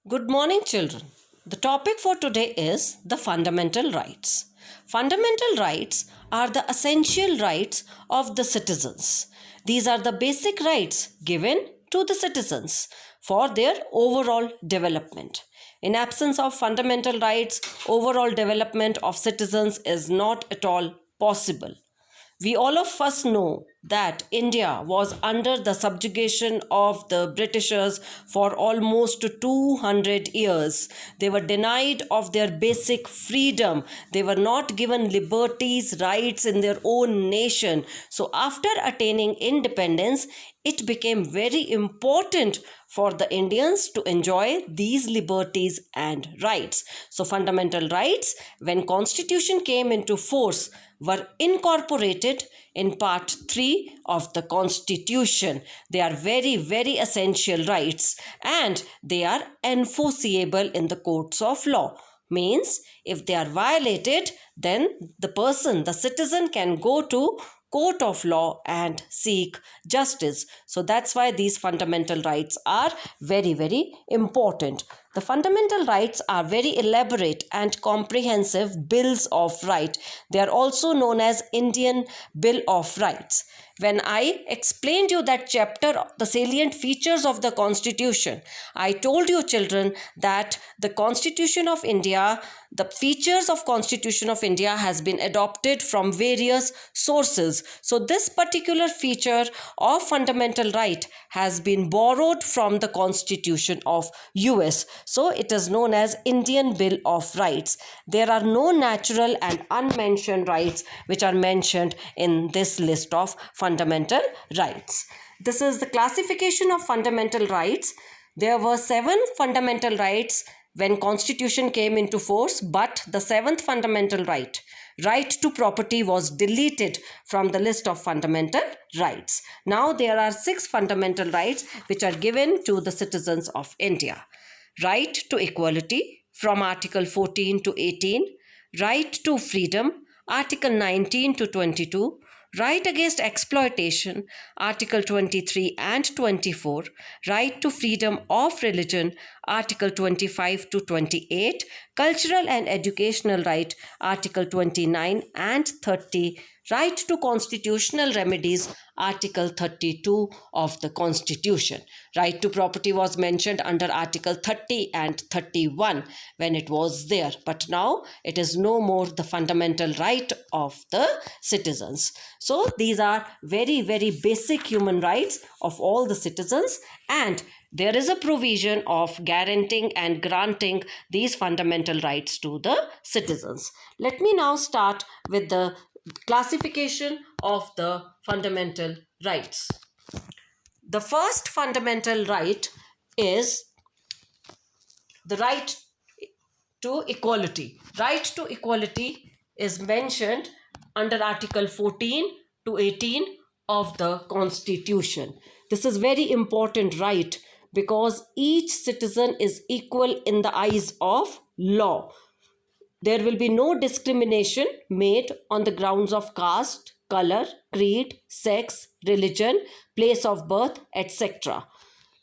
Good morning, children. The topic for today is the fundamental rights. Fundamental rights are the essential rights of the citizens. These are the basic rights given to the citizens for their overall development. In absence of fundamental rights, overall development of citizens is not at all possible. We all of us know that India was under the subjugation of the Britishers for almost 200 years. They were denied of their basic freedom. They were not given liberties, rights in their own nation. So after attaining independence, it became very important for the Indians to enjoy these liberties and rights. So fundamental rights, when Constitution came into force, were incorporated in part 3 of the Constitution. They are very, very essential rights and they are enforceable in the courts of law. Means if they are violated, then the citizen can go to court of law and seek justice. So that's why these fundamental rights are very, very important. The fundamental rights are very elaborate and comprehensive bills of right. They are also known as Indian Bill of Rights. When I explained you that chapter, the salient features of the Constitution, I told you children that the Constitution of India, the features of Constitution of India has been adopted from various sources. So this particular feature of fundamental right has been borrowed from the Constitution of US. So it is known as Indian Bill of Rights. There are no natural and unmentioned rights which are mentioned in this list of fundamental rights. This is the classification of fundamental rights. There were 7 fundamental rights when Constitution came into force, but the 7th fundamental right, right to property, was deleted from the list of fundamental rights. Now there are 6 fundamental rights which are given to the citizens of India. Right to equality from Article 14 to 18, right to freedom, Article 19 to 22, right against exploitation, Article 23 and 24, right to freedom of religion, Article 25 to 28, cultural and educational right, Article 29 and 30, right to constitutional remedies, Article 32 of the Constitution. Right to property was mentioned under Article 30 and 31 when it was there, but now it is no more the fundamental right of the citizens. So these are very, very basic human rights of all the citizens, and there is a provision of guaranteeing and granting these fundamental rights to the citizens. Let me now start with the classification of the fundamental rights. The first fundamental right is the right to equality. Right to equality is mentioned under Article 14 to 18 of the Constitution. This is very important right because each citizen is equal in the eyes of law. There will be no discrimination made on the grounds of caste, color, creed, sex, religion, place of birth, etc.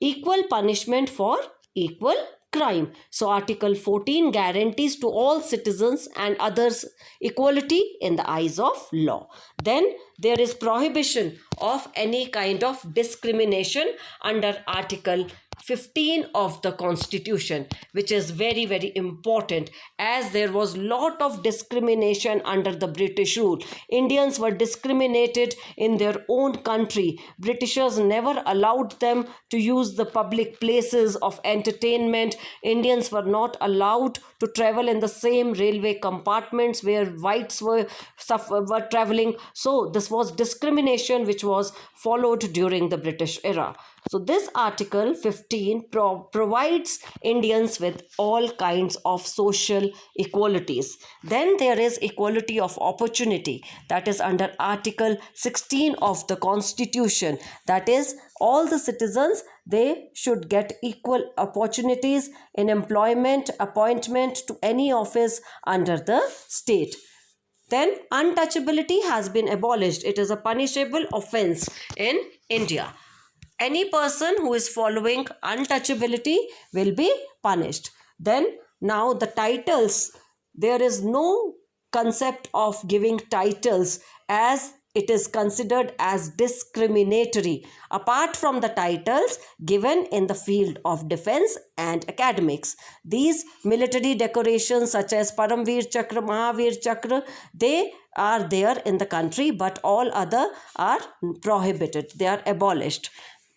Equal punishment for equal crime. So Article 14 guarantees to all citizens and others equality in the eyes of law. Then there is prohibition of any kind of discrimination under Article 15 of the Constitution, which is very, very important, as there was lot of discrimination under the British rule. Indians were discriminated in their own country. Britishers never allowed them to use the public places of entertainment. Indians were not allowed to travel in the same railway compartments where whites were traveling. So this was discrimination which was followed during the British era. So this Article 15 provides Indians with all kinds of social equalities. Then there is equality of opportunity, that is under Article 16 of the Constitution. That is, all the citizens, they should get equal opportunities in employment, appointment to any office under the state. Then untouchability has been abolished. It is a punishable offense in India. Any person who is following untouchability will be punished. Then now the titles, there is no concept of giving titles, as it is considered as discriminatory apart from the titles given in the field of defense and academics. These military decorations such as Paramveer Chakra, Mahavir Chakra, they are there in the country, but all other are prohibited, they are abolished.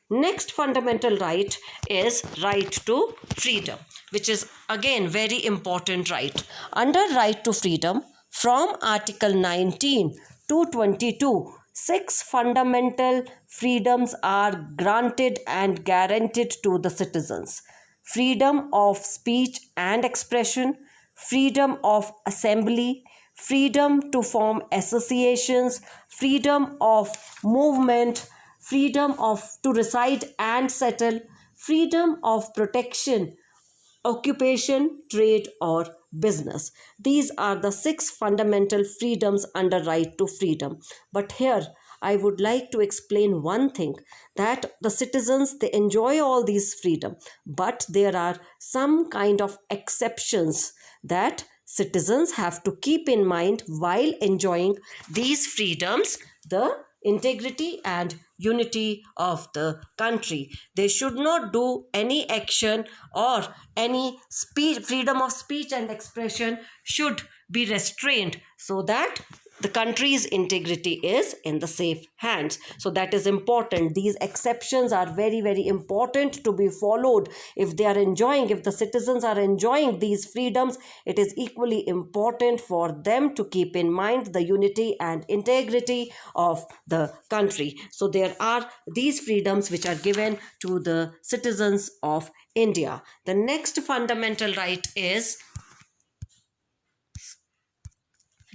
Next fundamental right is right to freedom, which is again very important right. Under right to freedom, from Article 19 to 22, six fundamental freedoms are granted and guaranteed to the citizens: freedom of speech and expression, freedom of assembly, freedom to form associations, freedom of movement, freedom of to reside and settle, freedom of protection, occupation, trade, or business. These are the six fundamental freedoms under right to freedom. But here I would like to explain one thing, that the citizens, they enjoy all these freedom, but there are some kind of exceptions that citizens have to keep in mind while enjoying these freedoms: the integrity and unity of the country. They should not do any action, or any speech, freedom of speech and expression should be restrained, so that the country's integrity is in the safe hands. So that is important. These exceptions are very, very important to be followed. If they are enjoying, if the citizens are enjoying these freedoms, it is equally important for them to keep in mind the unity and integrity of the country. So there are these freedoms which are given to the citizens of India. The next fundamental right is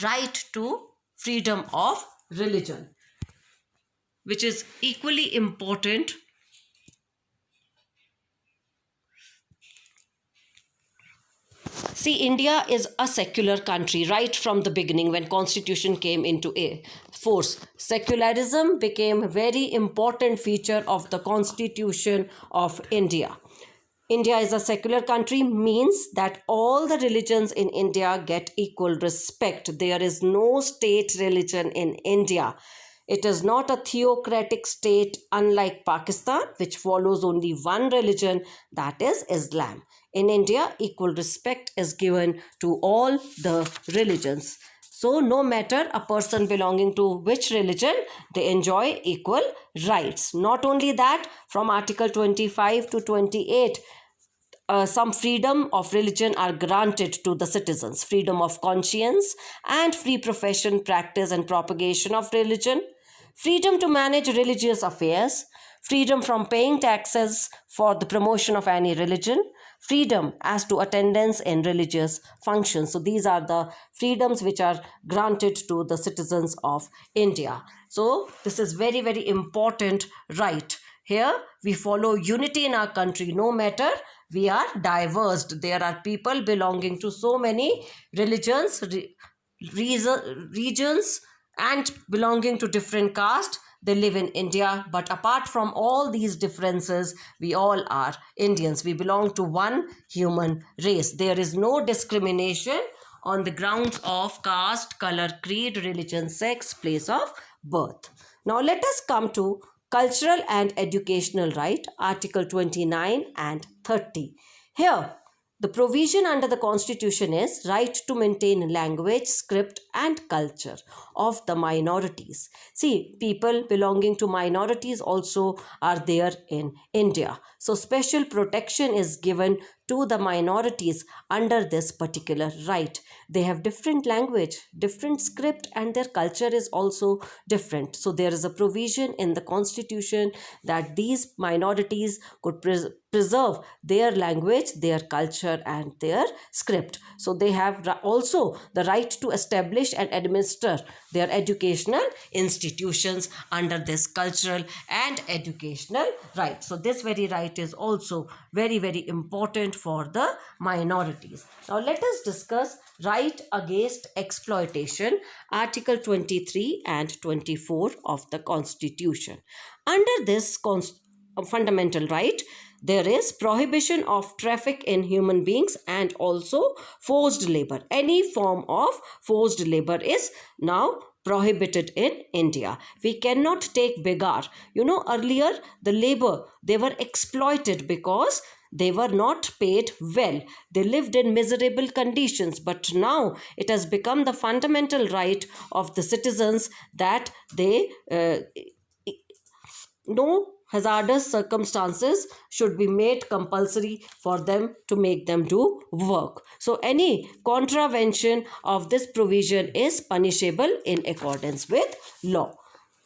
right to freedom of religion, which is equally important. See, India is a secular country right from the beginning. When constitution came into force, secularism became a very important feature of the constitution of India. India is a secular country means that all the religions in India get equal respect. There is no state religion in India. It is not a theocratic state unlike Pakistan, which follows only one religion, that is Islam. In India, equal respect is given to all the religions. So no matter a person belonging to which religion, they enjoy equal rights. Not only that, from Article 25 to 28, some freedom of religion are granted to the citizens: freedom of conscience and free profession, practice and propagation of religion, freedom to manage religious affairs, freedom from paying taxes for the promotion of any religion, freedom as to attendance in religious functions. So these are the freedoms which are granted to the citizens of India. So this is very, very important right. Here we follow unity in our country, no matter we are diverse. There are people belonging to so many religions, regions, and belonging to different caste. They live in India, but apart from all these differences, we all are Indians. We belong to one human race. There is no discrimination on the grounds of caste, color, creed, religion, sex, place of birth. Now let us come to cultural and educational right, Article 29 and 30. Here, the provision under the Constitution is right to maintain language, script, and culture of the minorities. See, people belonging to minorities also are there in India. So special protection is given to the minorities under this particular right. They have different language, different script, and their culture is also different. So there is a provision in the Constitution that these minorities could preserve their language, their culture, and their script. So they have also the right to establish and administer their educational institutions under this cultural and educational right. So this very right is also very, very important for the minorities. Now let us discuss right against exploitation, Article 23 and 24 of the Constitution. Under this fundamental right, there is prohibition of traffic in human beings and also forced labor. Any form of forced labor is now prohibited in India. We cannot take begar. Earlier the labor, they were exploited because they were not paid well. They lived in miserable conditions. But now it has become the fundamental right of the citizens that they no hazardous circumstances should be made compulsory for them to make them do work. So any contravention of this provision is punishable in accordance with law.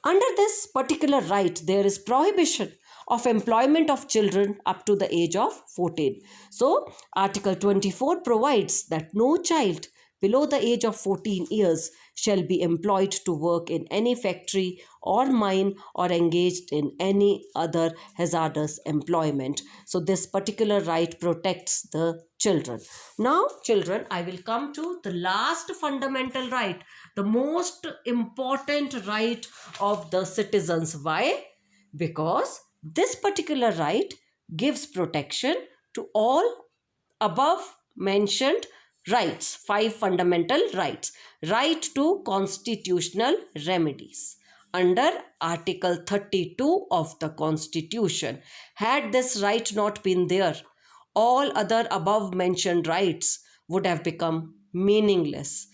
Under this particular right, there is prohibition of employment of children up to the age of 14. So, Article 24 provides that no child below the age of 14 years shall be employed to work in any factory or mine or engaged in any other hazardous employment. So, this particular right protects the children. Now, children, I will come to the last fundamental right, the most important right of the citizens. Why? Because this particular right gives protection to all above mentioned rights, 5 fundamental rights. Right to constitutional remedies. Under Article 32 of the Constitution, had this right not been there, all other above mentioned rights would have become meaningless.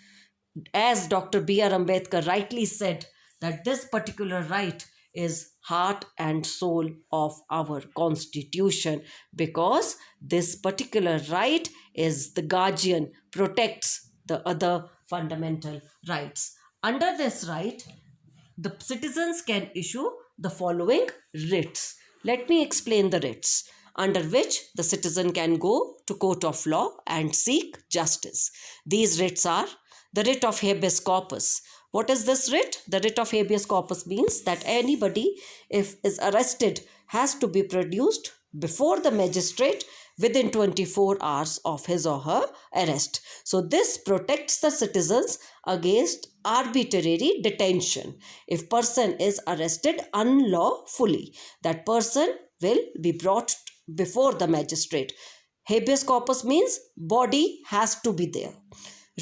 As Dr. B.R. Ambedkar rightly said, that this particular right is heart and soul of our constitution, because this particular right is the guardian, protects the other fundamental rights. Under this right, the citizens can issue the following writs. Let me explain the writs under which the citizen can go to court of law and seek justice. These writs are the writ of habeas corpus. What is this writ? The writ of habeas corpus means that anybody, if is arrested, has to be produced before the magistrate within 24 hours of his or her arrest. So this protects the citizens against arbitrary detention. If person is arrested unlawfully, that person will be brought before the magistrate. Habeas corpus means body has to be there.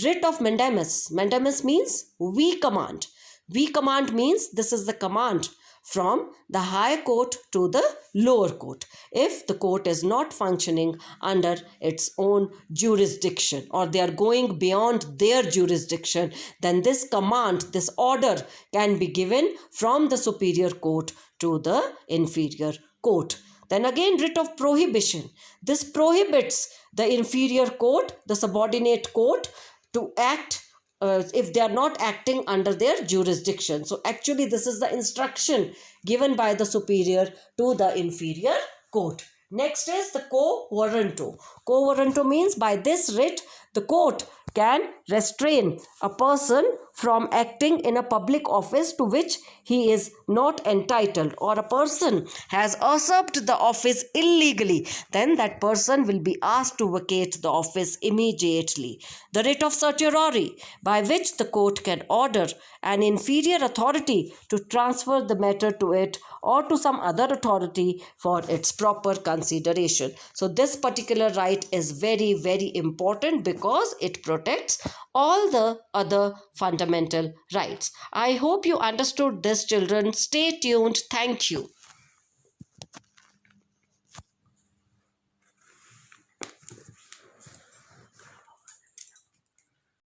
Writ of mandamus. Mandamus means we command. We command means this is the command from the high court to the lower court. If the court is not functioning under its own jurisdiction, or they are going beyond their jurisdiction, then this command, this order can be given from the superior court to the inferior court. Then again, writ of prohibition. This prohibits the inferior court, the subordinate court, to act if they are not acting under their jurisdiction. So actually this is the instruction given by the superior to the inferior court. Next is the quo warranto. Quo warranto means by this writ the court can restrain a person from acting in a public office to which he is not entitled, or a person has usurped the office illegally, then that person will be asked to vacate the office immediately. The writ of certiorari, by which the court can order an inferior authority to transfer the matter to it or to some other authority for its proper consideration. So this particular right is very, very important because it protects all the other fundamental rights. I hope you understood this, children. Stay tuned. Thank you.